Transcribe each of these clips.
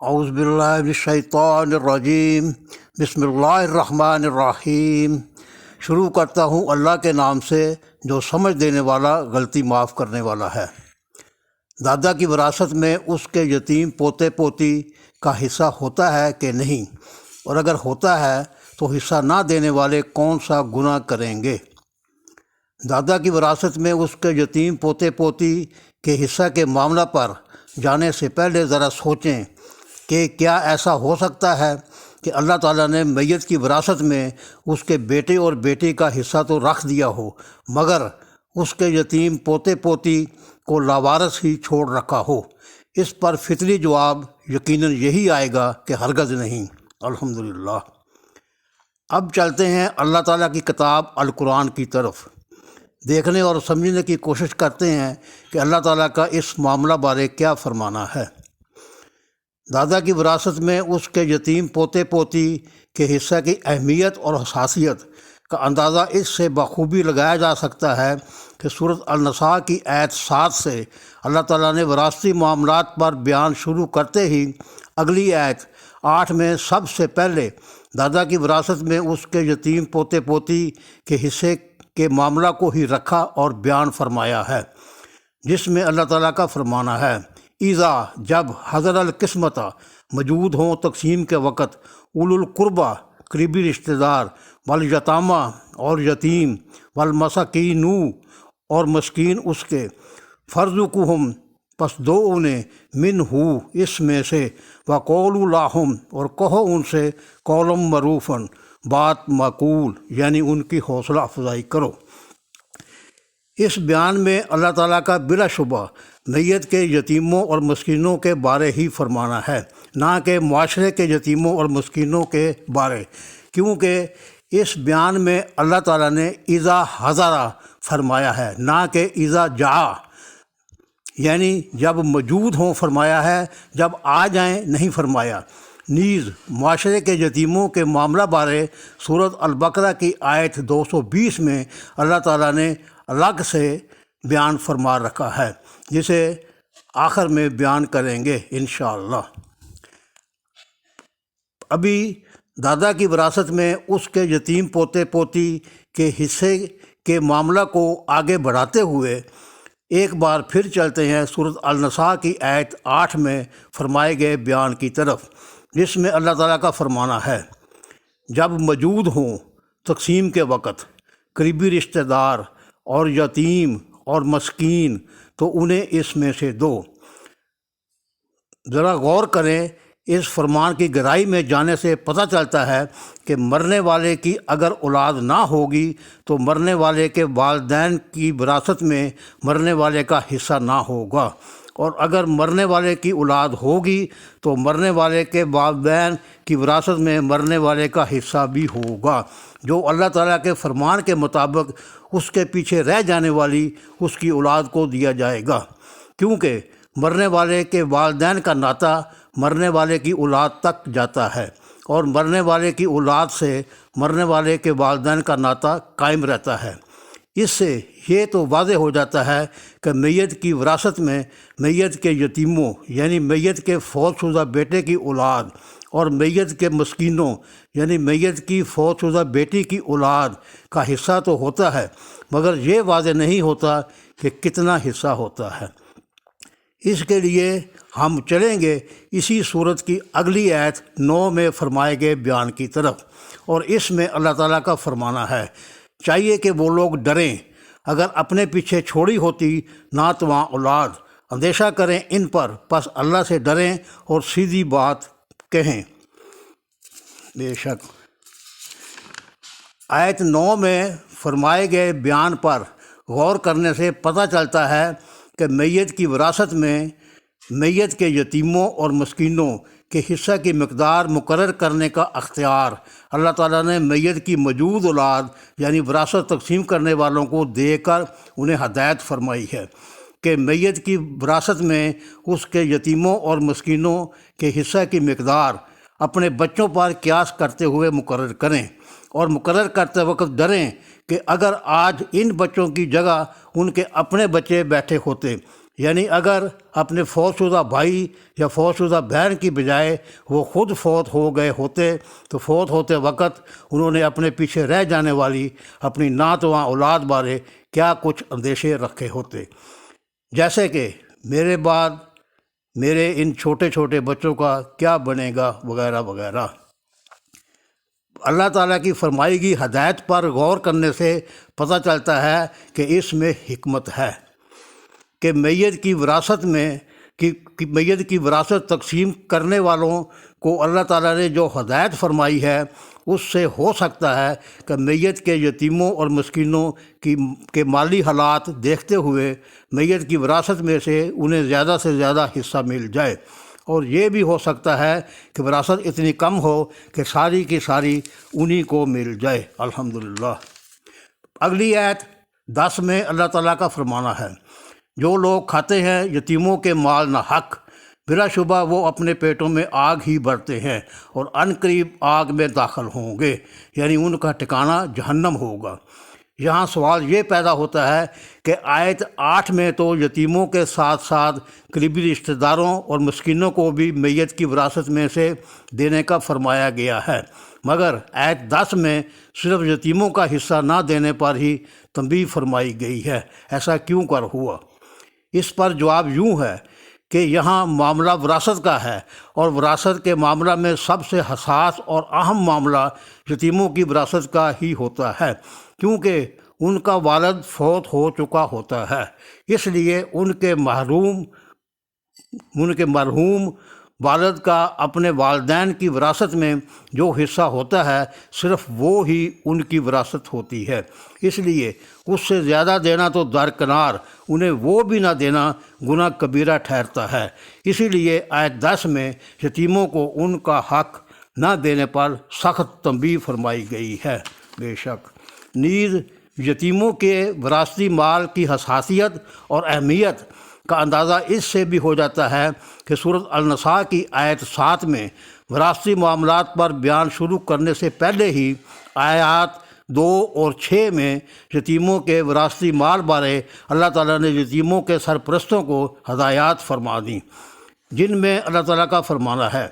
اعوذ باللہ من الشیطان الرجیم، بسم اللہ الرحمن الرحیم۔ شروع کرتا ہوں اللہ کے نام سے جو سمجھ دینے والا، غلطی معاف کرنے والا ہے۔ دادا کی وراثت میں اس کے یتیم پوتے پوتی کا حصہ ہوتا ہے کہ نہیں، اور اگر ہوتا ہے تو حصہ نہ دینے والے کون سا گناہ کریں گے؟ دادا کی وراثت میں اس کے یتیم پوتے پوتی کے حصہ کے معاملہ پر جانے سے پہلے ذرا سوچیں کہ کیا ایسا ہو سکتا ہے کہ اللہ تعالیٰ نے میت کی وراثت میں اس کے بیٹے اور بیٹی کا حصہ تو رکھ دیا ہو، مگر اس کے یتیم پوتے پوتی کو لاوارث ہی چھوڑ رکھا ہو؟ اس پر فطری جواب یقیناً یہی آئے گا کہ ہرگز نہیں۔ الحمدللہ۔ اب چلتے ہیں اللہ تعالیٰ کی کتاب القرآن کی طرف، دیکھنے اور سمجھنے کی کوشش کرتے ہیں کہ اللہ تعالیٰ کا اس معاملہ بارے کیا فرمانا ہے۔ دادا کی وراثت میں اس کے یتیم پوتے پوتی کے حصہ کی اہمیت اور حساسیت کا اندازہ اس سے بخوبی لگایا جا سکتا ہے کہ سورۃ النساء کی آیت 7 سے اللہ تعالیٰ نے وراثتی معاملات پر بیان شروع کرتے ہی اگلی آیت 8 میں سب سے پہلے دادا کی وراثت میں اس کے یتیم پوتے پوتی کے حصے کے معاملہ کو ہی رکھا اور بیان فرمایا ہے، جس میں اللہ تعالیٰ کا فرمانا ہے: اذا جب حضر القسمت موجود ہوں تقسیم کے وقت، اولو القربہ قریبی رشتہ دار، والیتامہ اور یتیم، والمساکین اور مسکین اس کے، فارزقوہم پس دو انہیں، منہ اس میں سے، وقولوا لہم اور کہو ان سے، قولا معروفا بات معقول، یعنی ان کی حوصلہ افزائی کرو۔ اس بیان میں اللہ تعالیٰ کا بلا شبہ میت کے یتیموں اور مسکینوں کے بارے ہی فرمانا ہے، نہ کہ معاشرے کے یتیموں اور مسکینوں کے بارے، کیونکہ اس بیان میں اللہ تعالیٰ نے اذا حضر فرمایا ہے، نہ کہ اذا جاء، یعنی جب موجود ہوں فرمایا ہے، جب آ جائیں نہیں فرمایا۔ نیز معاشرے کے یتیموں کے معاملہ بارے سورۃ البقرہ کی آیت 220 میں اللہ تعالیٰ نے الگ سے بیان فرما رکھا ہے، جسے آخر میں بیان کریں گے انشاءاللہ۔ ابھی دادا کی وراثت میں اس کے یتیم پوتے پوتی کے حصے کے معاملہ کو آگے بڑھاتے ہوئے ایک بار پھر چلتے ہیں سورۃ النساء کی آیت 8 میں فرمائے گئے بیان کی طرف، جس میں اللہ تعالیٰ کا فرمانا ہے: جب موجود ہوں تقسیم کے وقت قریبی رشتہ دار اور یتیم اور مسکین تو انہیں اس میں سے دو۔ ذرا غور کریں، اس فرمان کی گہرائی میں جانے سے پتہ چلتا ہے کہ مرنے والے کی اگر اولاد نہ ہوگی تو مرنے والے کے والدین کی وراثت میں مرنے والے کا حصہ نہ ہوگا، اور اگر مرنے والے کی اولاد ہوگی تو مرنے والے کے والدین کی وراثت میں مرنے والے کا حصہ بھی ہوگا، جو اللہ تعالیٰ کے فرمان کے مطابق اس کے پیچھے رہ جانے والی اس کی اولاد کو دیا جائے گا، کیونکہ مرنے والے کے والدین کا ناطہ مرنے والے کی اولاد تک جاتا ہے، اور مرنے والے کی اولاد سے مرنے والے کے والدین کا ناطہ قائم رہتا ہے۔ اس سے یہ تو واضح ہو جاتا ہے کہ میت کی وراثت میں میت کے یتیموں یعنی میت کے فوت شدہ بیٹے کی اولاد اور میت کے مسکینوں یعنی میت کی فوت شدہ بیٹی کی اولاد کا حصہ تو ہوتا ہے، مگر یہ واضح نہیں ہوتا کہ کتنا حصہ ہوتا ہے۔ اس کے لیے ہم چلیں گے اسی صورت کی اگلی آیت 9 میں فرمائے گئے بیان کی طرف، اور اس میں اللہ تعالیٰ کا فرمانا ہے: چاہیے کہ وہ لوگ ڈریں اگر اپنے پیچھے چھوڑی ہوتی ناتواں اولاد، اندیشہ کریں ان پر، پس اللہ سے ڈریں اور سیدھی بات کہیں۔ بے شک آیت 9 میں فرمائے گئے بیان پر غور کرنے سے پتہ چلتا ہے کہ میت کی وراثت میں میت کے یتیموں اور مسکینوں کے حصہ کی مقدار مقرر کرنے کا اختیار اللہ تعالیٰ نے میت کی موجود اولاد یعنی وراثت تقسیم کرنے والوں کو دے کر انہیں ہدایت فرمائی ہے کہ میت کی وراثت میں اس کے یتیموں اور مسکینوں کے حصہ کی مقدار اپنے بچوں پر قیاس کرتے ہوئے مقرر کریں، اور مقرر کرتے وقت ڈریں کہ اگر آج ان بچوں کی جگہ ان کے اپنے بچے بیٹھے ہوتے یعنی اگر اپنے فوت شدہ بھائی یا فوت شدہ بہن کی بجائے وہ خود فوت ہو گئے ہوتے تو فوت ہوتے وقت انہوں نے اپنے پیچھے رہ جانے والی اپنی ناتواں اولاد بارے کیا کچھ اندیشے رکھے ہوتے، جیسے کہ میرے بعد میرے ان چھوٹے چھوٹے بچوں کا کیا بنے گا وغیرہ وغیرہ۔ اللہ تعالیٰ کی فرمائی گئی ہدایت پر غور کرنے سے پتہ چلتا ہے کہ اس میں حکمت ہے کہ میت کی وراثت تقسیم کرنے والوں کو اللہ تعالیٰ نے جو ہدایت فرمائی ہے اس سے ہو سکتا ہے کہ میت کے یتیموں اور مسکینوں کے مالی حالات دیکھتے ہوئے میت کی وراثت میں سے انہیں زیادہ سے زیادہ حصہ مل جائے، اور یہ بھی ہو سکتا ہے کہ وراثت اتنی کم ہو کہ ساری کی ساری انہی کو مل جائے۔ الحمدللہ۔ اگلی آیت 10 میں اللہ تعالیٰ کا فرمانا ہے، جو لوگ کھاتے ہیں یتیموں کے مال نہ حق، بلا شبہ وہ اپنے پیٹوں میں آگ ہی بھرتے ہیں اور عن قریب آگ میں داخل ہوں گے، یعنی ان کا ٹھکانہ جہنم ہوگا۔ یہاں سوال یہ پیدا ہوتا ہے کہ آیت 8 میں تو یتیموں کے ساتھ ساتھ قریبی رشتہ داروں اور مسکینوں کو بھی میت کی وراثت میں سے دینے کا فرمایا گیا ہے، مگر آیت 10 میں صرف یتیموں کا حصہ نہ دینے پر ہی تنبیہ فرمائی گئی ہے۔ ایسا کیوں کر ہوا؟ اس پر جواب یوں ہے کہ یہاں معاملہ وراثت کا ہے، اور وراثت کے معاملہ میں سب سے حساس اور اہم معاملہ یتیموں کی وراثت کا ہی ہوتا ہے، کیونکہ ان کا والد فوت ہو چکا ہوتا ہے۔ اس لیے ان کے مرحوم والد کا اپنے والدین کی وراثت میں جو حصہ ہوتا ہے صرف وہ ہی ان کی وراثت ہوتی ہے، اس لیے اس سے زیادہ دینا تو درکنار، انہیں وہ بھی نہ دینا گناہ کبیرہ ٹھہرتا ہے۔ اسی لیے آیت 10 میں یتیموں کو ان کا حق نہ دینے پر سخت تنبیہ فرمائی گئی ہے۔ بے شک نیز یتیموں کے وراثتی مال کی حساسیت اور اہمیت کا اندازہ اس سے بھی ہو جاتا ہے کہ سورۃ النساء کی آیت 7 میں وراثتی معاملات پر بیان شروع کرنے سے پہلے ہی آیات 2 اور 6 میں یتیموں کے وراثتی مال بارے اللہ تعالیٰ نے یتیموں کے سرپرستوں کو ہدایات فرما دیں، جن میں اللہ تعالیٰ کا فرمانا ہے،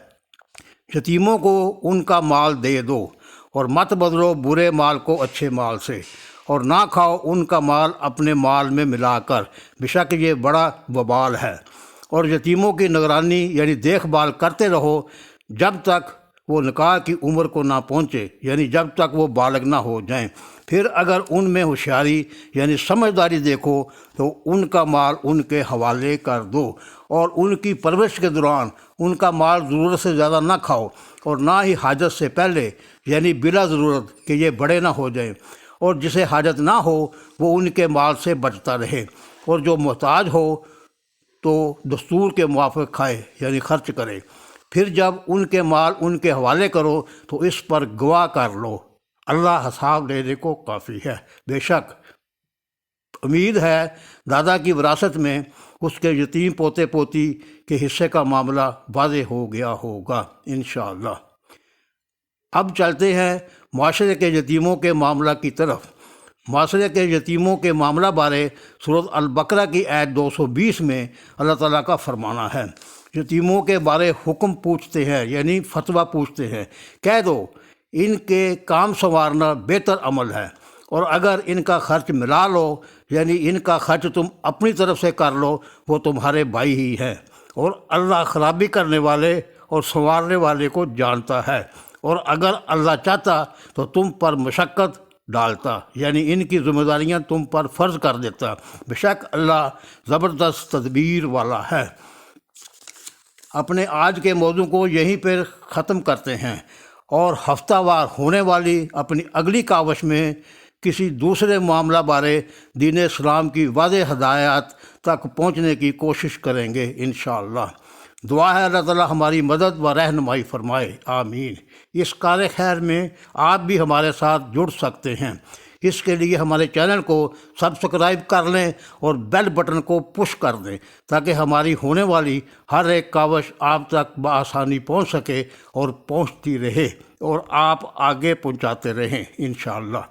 یتیموں کو ان کا مال دے دو اور مت بدلو برے مال کو اچھے مال سے، اور نہ کھاؤ ان کا مال اپنے مال میں ملا کر، بے شک یہ بڑا وبال ہے، اور یتیموں کی نگرانی یعنی دیکھ بھال کرتے رہو جب تک وہ نکاح کی عمر کو نہ پہنچے، یعنی جب تک وہ بالغ نہ ہو جائیں۔ پھر اگر ان میں ہوشیاری یعنی سمجھداری دیکھو تو ان کا مال ان کے حوالے کر دو، اور ان کی پرورش کے دوران ان کا مال ضرورت سے زیادہ نہ کھاؤ، اور نہ ہی حاجت سے پہلے یعنی بلا ضرورت کہ یہ بڑے نہ ہو جائیں، اور جسے حاجت نہ ہو وہ ان کے مال سے بچتا رہے، اور جو محتاج ہو تو دستور کے موافق کھائے یعنی خرچ کرے۔ پھر جب ان کے مال ان کے حوالے کرو تو اس پر گواہ کر لو، اللہ حساب لینے کو کافی ہے۔ بے شک امید ہے دادا کی وراثت میں اس کے یتیم پوتے پوتی کے حصے کا معاملہ واضح ہو گیا ہوگا انشاءاللہ۔ اب چلتے ہیں معاشرے کے یتیموں کے معاملہ کی طرف۔ معاشرے کے یتیموں کے معاملہ بارے سورۃ البقرہ کی آیت 220 میں اللہ تعالیٰ کا فرمانا ہے، یتیموں کے بارے حکم پوچھتے ہیں یعنی فتویٰ پوچھتے ہیں، کہہ دو ان کے کام سنوارنا بہتر عمل ہے، اور اگر ان کا خرچ ملا لو یعنی ان کا خرچ تم اپنی طرف سے کر لو وہ تمہارے بھائی ہی ہیں، اور اللہ خرابی کرنے والے اور سنوارنے والے کو جانتا ہے، اور اگر اللہ چاہتا تو تم پر مشقت ڈالتا یعنی ان کی ذمہ داریاں تم پر فرض کر دیتا، بے شک اللہ زبردست تدبیر والا ہے۔ اپنے آج کے موضوع کو یہیں پر ختم کرتے ہیں، اور ہفتہ وار ہونے والی اپنی اگلی کاوش میں کسی دوسرے معاملہ بارے دین اسلام کی واضح ہدایات تک پہنچنے کی کوشش کریں گے انشاءاللہ۔ دعا ہے اللہ تعالیٰ ہماری مدد و رہنمائی فرمائے، آمین۔ اس کار خیر میں آپ بھی ہمارے ساتھ جڑ سکتے ہیں، اس کے لیے ہمارے چینل کو سبسکرائب کر لیں اور بیل بٹن کو پش کر دیں تاکہ ہماری ہونے والی ہر ایک کاوش آپ تک بآسانی پہنچ سکے اور پہنچتی رہے، اور آپ آگے پہنچاتے رہیں انشاءاللہ۔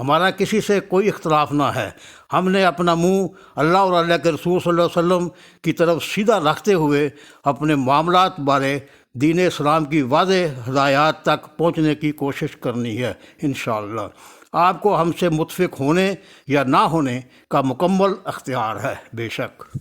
ہمارا کسی سے کوئی اختلاف نہ ہے۔ ہم نے اپنا منہ اللہ اور اللہ کے رسول صلی اللہ علیہ وسلم کی طرف سیدھا رکھتے ہوئے اپنے معاملات بارے دین اسلام کی واضح ہدایات تک پہنچنے کی کوشش کرنی ہے انشاءاللہ۔ آپ کو ہم سے متفق ہونے یا نہ ہونے کا مکمل اختیار ہے، بے شک۔